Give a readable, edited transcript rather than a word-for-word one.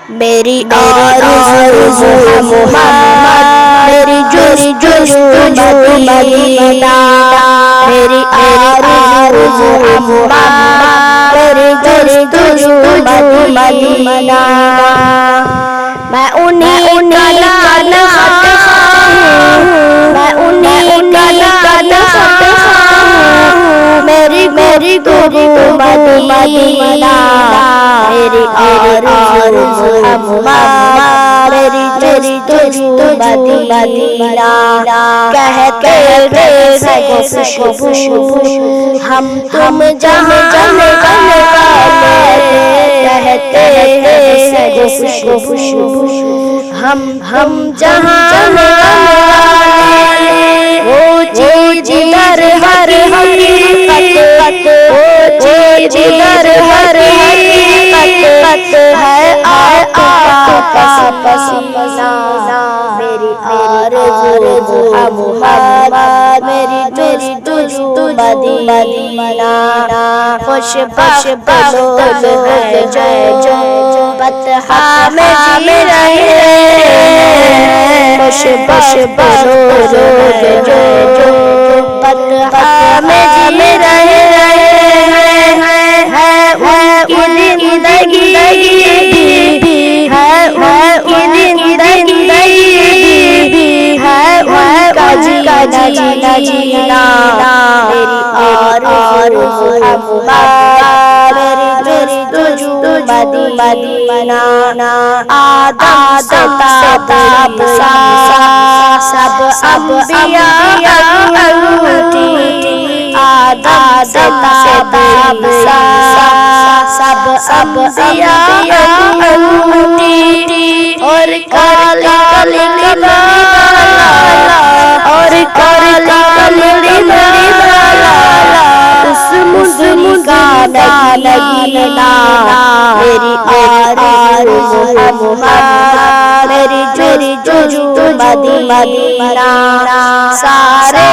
میری آرزو محمد، میری جستجو مدینہ، میری آرزو محمد، میری جستجو مدینہ، میں انہیں کا نخط خواہوں، میں انہیں کا نخط خواہوں، میری گفتگو مدینہ، میری آرزو محمد، میری جستجو مدینہ، کہتے ہیں خوشبو ہم تم جہاں جانے والے، کہتے ہیں خوشبو ہم جہاں جانے والے، وہ چیز در ہر حقیقت، وہ چیز در ہر حقیقت ہے آپ کا پسینہ، میری آرزو محمد، میری جستجو مدینہ، خوش بخت لوگ ہیں جو بطحا میں جی رہے ہیں، خوش بخت لوگ ہیں جو بطحا میں جی رہے ہیں، ان کی زندگی بھی ہے، ان کی زندگی بھی ہے، ان کا جینا، میری آرزو محمد، میری جستجو مدینہ، آدم سے تاب سب انبیاء انگوٹھی، آدم سے تاب سب انبیاء انگوٹھی، اور کالی اور کالی اس مجھے کا نگینا، میری آرزو محمد، میری جستجو مدینہ، سارے